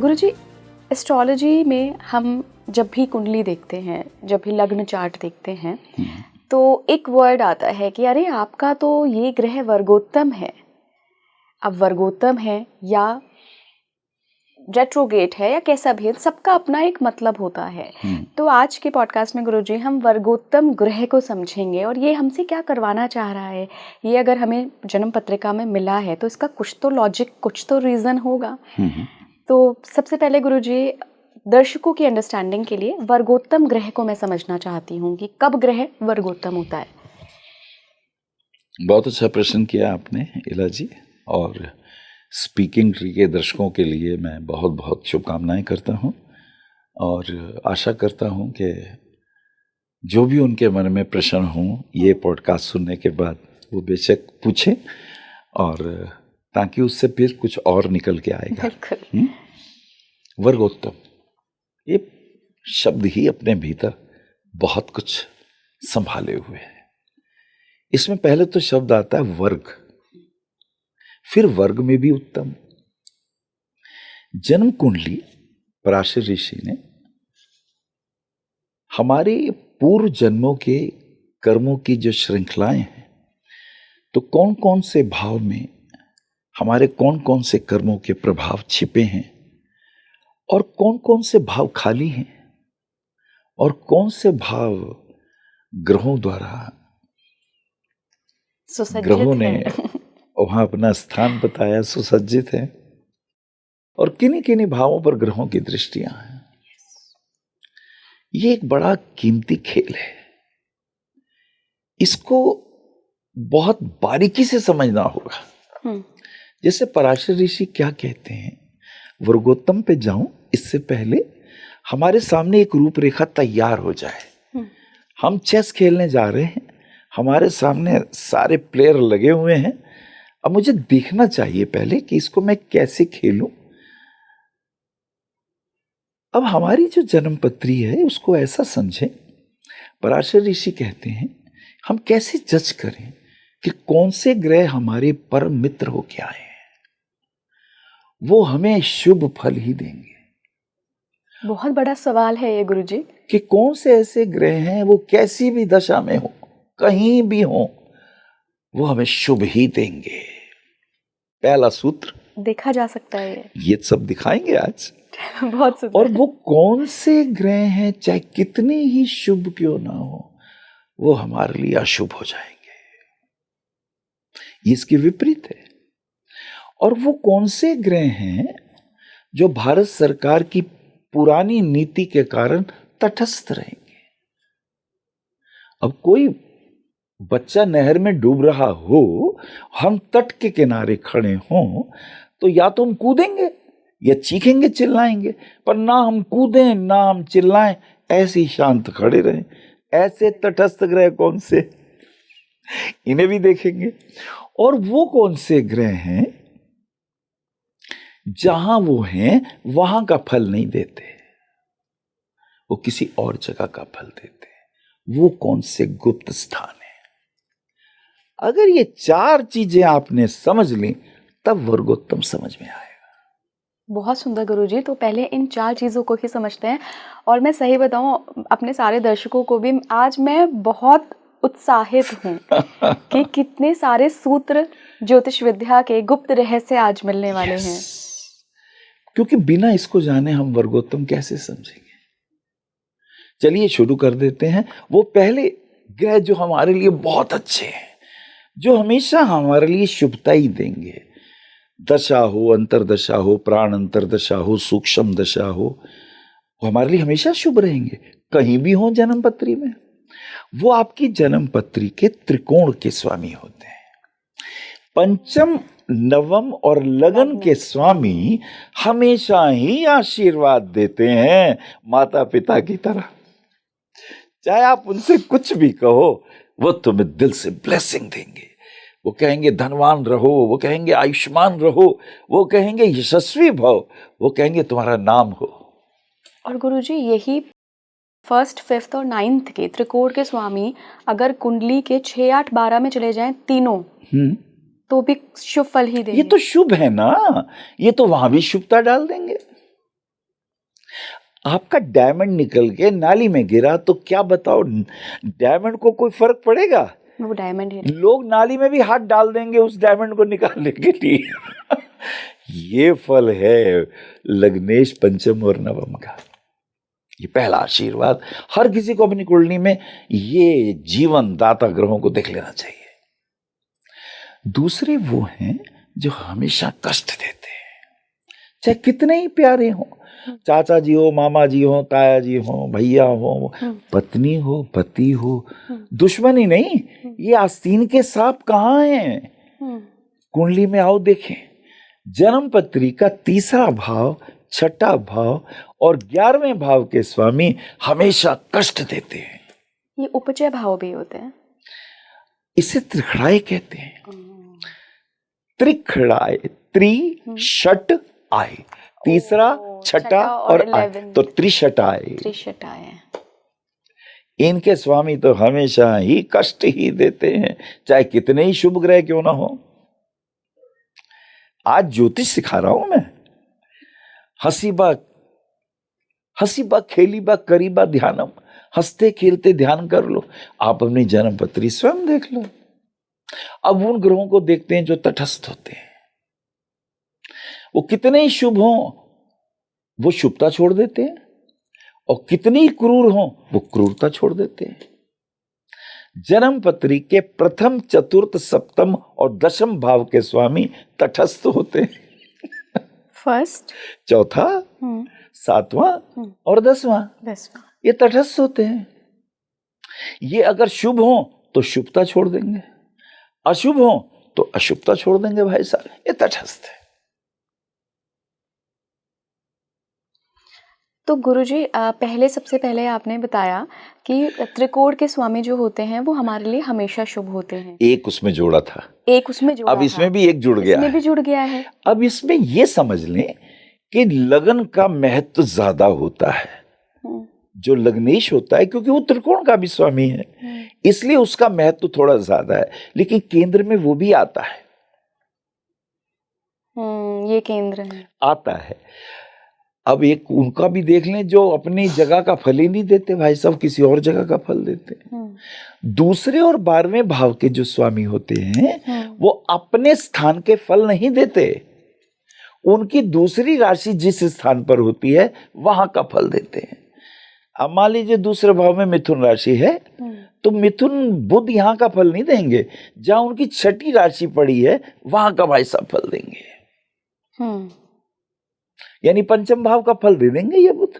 गुरुजी, astrology में हम जब भी कुंडली देखते हैं, जब भी लग्न चार्ट देखते हैं, तो एक वर्ड आता है कि अरे आपका तो ये ग्रह वर्गोत्तम है। अब वर्गोत्तम है या रेट्रोगेट है या कैसा भी है, सबका अपना एक मतलब होता है। तो आज के पॉडकास्ट में गुरुजी हम वर्गोत्तम ग्रह को समझेंगे और ये हमसे क्या करवाना चाह रहा है। ये अगर हमें जन्म पत्रिका में मिला है तो इसका कुछ तो लॉजिक, कुछ तो रीज़न होगा। तो सबसे पहले गुरुजी, दर्शकों की अंडरस्टैंडिंग के लिए वर्गोत्तम ग्रह को मैं समझना चाहती हूँ कि कब ग्रह वर्गोत्तम होता है। बहुत अच्छा प्रश्न किया आपने इला जी, और स्पीकिंग ट्री के दर्शकों के लिए मैं बहुत बहुत शुभकामनाएं करता हूं और आशा करता हूं कि जो भी उनके मन में प्रश्न हों ये पॉडकास्ट सुनने के बाद वो बेशक पूछें, और ताकि उससे फिर कुछ और निकल के आएगा। वर्गोत्तम ये शब्द ही अपने भीतर बहुत कुछ संभाले हुए है। इसमें पहले तो शब्द आता है वर्ग, फिर वर्ग में भी उत्तम। जन्म कुंडली पराशर ऋषि ने हमारे पूर्व जन्मों के कर्मों की जो श्रृंखलाएं हैं, तो कौन कौन से भाव में हमारे कौन कौन से कर्मों के प्रभाव छिपे हैं और कौन कौन से भाव खाली हैं और कौन से भाव ग्रहों द्वारा ग्रहों ने वहां अपना स्थान बताया, सुसज्जित है, और किन्हीं किन्हीं भावों पर ग्रहों की दृष्टियां हैं। ये एक बड़ा कीमती खेल है, इसको बहुत बारीकी से समझना होगा। जैसे पराशर ऋषि क्या कहते हैं, वर्गोत्तम पे जाऊं इससे पहले हमारे सामने एक रूपरेखा तैयार हो जाए। हम चेस खेलने जा रहे हैं, हमारे सामने सारे प्लेयर लगे हुए हैं, अब मुझे देखना चाहिए पहले कि इसको मैं कैसे खेलूं। अब हमारी जो जन्म पत्री है उसको ऐसा समझें, पराशर ऋषि कहते हैं हम कैसे जज करें कि कौन से ग्रह हमारे परम मित्र होके आए हैं, वो हमें शुभ फल ही देंगे। बहुत बड़ा सवाल है ये गुरुजी, कि कौन से ऐसे ग्रह हैं, वो कैसी भी दशा में हो, कहीं भी हो, वो हमें शुभ ही देंगे। पहला सूत्र देखा जा सकता है, ये सब दिखाएंगे आज। बहुत सुंदर। और वो कौन से ग्रह हैं, चाहे कितने ही शुभ क्यों ना हो, वो हमारे लिए अशुभ हो जाएंगे, ये इसके विपरीत है। और वो कौन से ग्रह हैं जो भारत सरकार की पुरानी नीति के कारण तटस्थ रहेंगे। अब कोई बच्चा नहर में डूब रहा हो, हम तट के किनारे खड़े हों, तो या तो हम कूदेंगे या चीखेंगे चिल्लाएंगे, पर ना हम कूदें ना हम चिल्लाएं, ऐसे ही शांत खड़े रहें। ऐसे तटस्थ ग्रह कौन से, इन्हें भी देखेंगे। और वो कौन से ग्रह हैं जहां वो हैं वहां का फल नहीं देते, वो किसी और जगह का फल देते हैं। वो कौन से गुप्त स्थान है। अगर ये चार चीजें आपने समझ ली तब वर्गोत्तम समझ में आएगा। बहुत सुंदर गुरुजी, तो पहले इन चार चीज़ों को ही समझते हैं। और मैं सही बताऊं अपने सारे दर्शकों को भी, आज मैं बहुत उत्साहित हूँ कि कितने सारे सूत्र ज्योतिष विद्या के गुप्त रहस्य आज मिलने वाले हैं। क्योंकि बिना इसको जाने हम वर्गोत्तम कैसे समझेंगे। चलिए शुरू कर देते हैं। वो पहले ग्रह जो हमारे लिए बहुत अच्छे हैं, जो हमेशा हमारे लिए शुभता ही देंगे, दशा हो, अंतरदशा हो, प्राण अंतरदशा हो, सूक्ष्म दशा हो, वो हमारे लिए हमेशा शुभ रहेंगे, कहीं भी हो जन्म पत्री में। वो आपकी जन्म पत्री के त्रिकोण के स्वामी होते हैं। पंचम, नवम और लगन के स्वामी हमेशा ही आशीर्वाद देते हैं माता पिता की तरह। चाहे आप उनसे कुछ भी कहो, वो तुम्हें दिल से ब्लेसिंग देंगे। वो कहेंगे धनवान रहो, वो कहेंगे आयुष्मान रहो, वो कहेंगे यशस्वी भव, वो कहेंगे तुम्हारा नाम हो। और गुरुजी, यही फर्स्ट, फिफ्थ और नाइन्थ के त्रिकोण के स्वामी अगर कुंडली के 6, 8, 12 में चले जाएं तीनों, तो भी शुभ फल ही देंगे। ये तो शुभ है ना, ये तो वहां भी शुभता डाल देंगे। आपका डायमंड निकल के नाली में गिरा तो क्या बताओ, डायमंड को कोई फर्क पड़ेगा? वो डायमंड है। लोग नाली में भी हाथ डाल देंगे उस डायमंड को निकालने के लिए। ये फल है लग्नेश पंचम और नवम का। ये पहला आशीर्वाद हर किसी को अपनी कुंडली में ये जीवन दाता ग्रहों को देख लेना चाहिए। दूसरे वो हैं जो हमेशा कष्ट देते हैं, चाहे कितने ही प्यारे हों, चाचा जी हो, मामा जी हो, ताया जी हो, भैया हो, पत्नी हो, पति हो, दुश्मनी नहीं। ये आस्तीन के सांप कहाँ हैं? कुंडली में आओ देखें। जन्म पत्री का तीसरा भाव, छठा भाव और 11वें भाव के स्वामी हमेशा कष्ट देते हैं। ये उपजय भाव भी होते हैं। इसे त्रिखड़ाए कहते हैं। त्रिखड़ाए, त्रि षट आए, तीसरा छठा और आए तो त्रिशटाए। त्रिशटाए। इनके स्वामी तो हमेशा ही कष्ट ही देते हैं, चाहे कितने ही शुभ ग्रह क्यों ना हो। आज ज्योतिष सिखा रहा हूं मैं। हसीबा खेलीबा करीबा ध्यानम, हंसते खेलते ध्यान कर लो। आप अपनी जन्म पत्री स्वयं देख लो। अब उन ग्रहों को देखते हैं जो तटस्थ होते हैं। वो कितने ही शुभ हों वो शुभता छोड़ देते हैं, और कितने ही क्रूर हों वो क्रूरता छोड़ देते हैं। जन्म पत्री के प्रथम, चतुर्थ, सप्तम और दशम भाव के स्वामी तटस्थ होते हैं। फर्स्ट, चौथा, सातवां और 10वां ये तटस्थ होते हैं। ये अगर शुभ हो तो शुभता छोड़ देंगे, अशुभ हो तो अशुभता छोड़ देंगे। भाई साहब, ये तटस्थ है। तो गुरुजी, सबसे पहले आपने बताया कि त्रिकोण के स्वामी जो होते हैं वो हमारे लिए हमेशा शुभ होते हैं। एक उसमें जोड़ा था, अब इसमें भी एक जुड़ गया, इसमें भी जुड़ गया है। अब इसमें ये समझ लें कि लगन का महत्व ज्यादा होता है जो लग्नेश होता है, क्योंकि वो त्रिकोण का भी स्वामी है, इसलिए उसका महत्व थोड़ा ज्यादा है। लेकिन केंद्र में वो भी आता है। ये केंद्र है, आता है। अब एक उनका भी देख लें जो अपनी जगह का फल ही नहीं देते भाई साहब, किसी और जगह का फल देते हैं। दूसरे और 12वें भाव के जो स्वामी होते हैं वो अपने स्थान के फल नहीं देते, उनकी दूसरी राशि जिस स्थान पर होती है वहां का फल देते हैं। अब मान लीजिए दूसरे भाव में मिथुन राशि है तो मिथुन बुध यहाँ का फल नहीं देंगे, जहां उनकी छठी राशि पड़ी है वहां का भाई साहब फल देंगे। यानी पंचम भाव का फल दे देंगे ये बुध।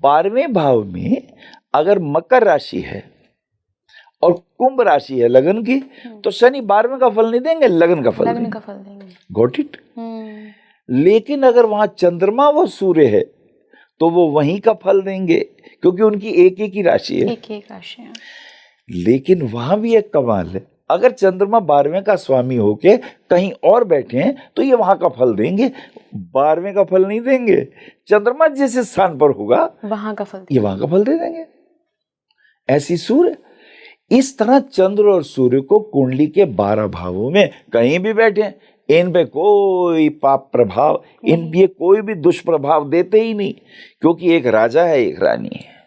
12वें भाव में अगर मकर राशि है और कुंभ राशि है लगन की, तो शनि 12वें का फल नहीं देंगे, लगन का फल देंगे। Got it. लेकिन अगर वहां चंद्रमा व सूर्य है तो वो वहीं का फल देंगे, क्योंकि उनकी एक ही राशि है। एक राशि है। लेकिन वहां भी एक कमाल है, अगर चंद्रमा 12वें का स्वामी होके कहीं और बैठे हैं तो ये वहां का फल देंगे, 12वें का फल नहीं देंगे। चंद्रमा जिस स्थान पर होगा वहां का फल, ये वहां का फल दे देंगे। ऐसी सूर्य, इस तरह चंद्र और सूर्य को कुंडली के 12 भावों में कहीं भी बैठे, इन पे कोई पाप प्रभाव, इन पे कोई भी दुष्प्रभाव देते ही नहीं, क्योंकि एक राजा है, एक रानी है।